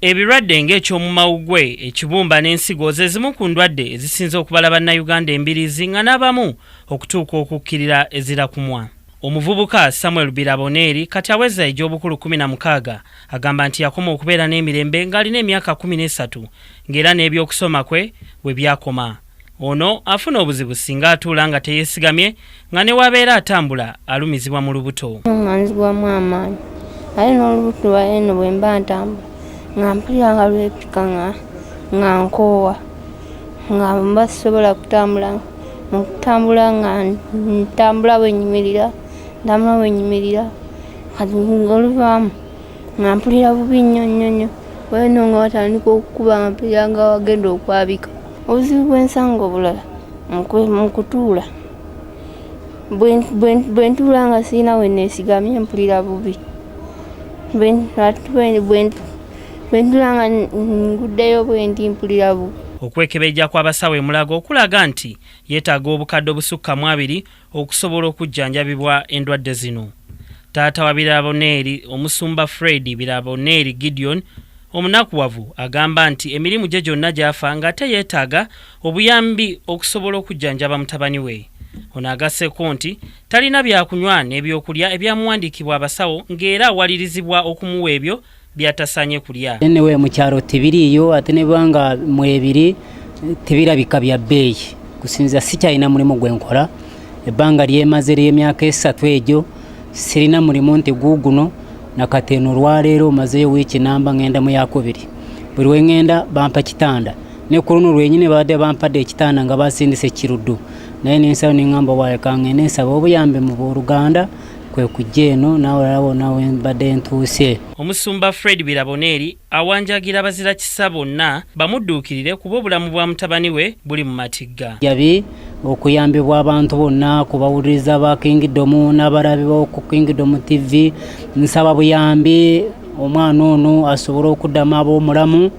Ebirwadde ng'ekyomumawugwe, ekibumba n'ensigo ze zimu ku ndwadde ezisinze okubala bannayuganda embirizi nga n'abamu okutuuka okukkirira ezirakumwa. Omuvubuka Samuel Biraboneri kati aweza egy'obukulu 16 agamba nti yakoma okubeera n'emirembe ng'alina emyaka 13 ng'era n'ebyokusoma kwe bwe byakoma. Ono afuna obuzibu singa atuula nga teyeesigamye nga ne wabeera atambula alumizibwa mu lubuto. Nganzibwamu amaanyi aye n'olubuto lwaye no bwe mba ntambula nga mpulira nga lwepika nga nkoowa nga mba sisobola kutambula. Mu kutambula nga ntambula bwenyimirira ndamula bwenyimirira kati oluvaamu nga mpulira bubi nnyo weno nga watandika okukuba nga mpulira nga wagenda okwabika. Obuzibu bw'ensanga obulala mu kutuula bwe ntuula nga sirina we neesigamye mpulira bubi. Bwe ntuula nga nguddeyo bwe ndi mpulira bubi. Okwekebejja kw'abasawo e Mulago kulaga nti yeetaaga obukadde obusukka mu 2 okusobola okujjanjabibwa endwadde zino. Taata wa Biraboneri, omusumba Fred Biraboneri Gideon, omunakuwavu agamba nti emirimu gye gyonna gy'afa ng'ate yeetaaga obuyambi okusobola okujjanjaba mutabani we. Ono agasseko nti talina byakunywa n'ebyokulya ebyamuwandiikibwa abasawo ng'era awalirizibwa okumuwa ebyo byatasaanye kulya. Newe mu kyalo tebiriiyo ate ne bwanga mu ebiri tebirabika bya bbeeyi kusinza sikyalina mulimu gwe nkola ebbanga lyemaze ly'emyaka 3 egyo sirina mulimu nti guuguno nakati eno olwaleero mazeyo wiiki namba ngenda mu yakubiri buli we ngenda bampa kitanda ne ku luno lwenyini badde bampadde ekitanda nga basindise kiruddu naye nensaba neŋŋamba walekanga nensaba obuyambe mu Buluganda kwe kujja eno nawe alabo nawe mbadde ntuuse. Omusumba Fred Biraboneri awanjagira abazira kisa bonna bamudduukirire kuba obulamu bwa mutabani we buli mu matigga. Yabi okuyambibwa abantu bonna kubawuliriza ba Kingdom n'abalabi b'oku Kingdom TV nsaba buyambi omwana ono asobola okuddamu ab'omulamu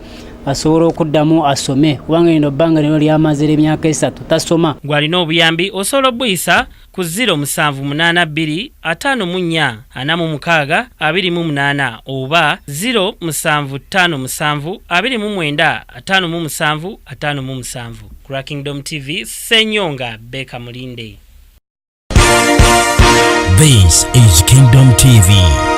asobola okuddamu asome kubanga lino bbanga lino lyamazira emyaka 3 tasoma. Gwalina obuyambi osobola obuyisa ku 0782 54 46 28 oba 0757 29 57 57. Ku Kingdom TV, Senyonga Beka Mulinde. This is Kingdom TV.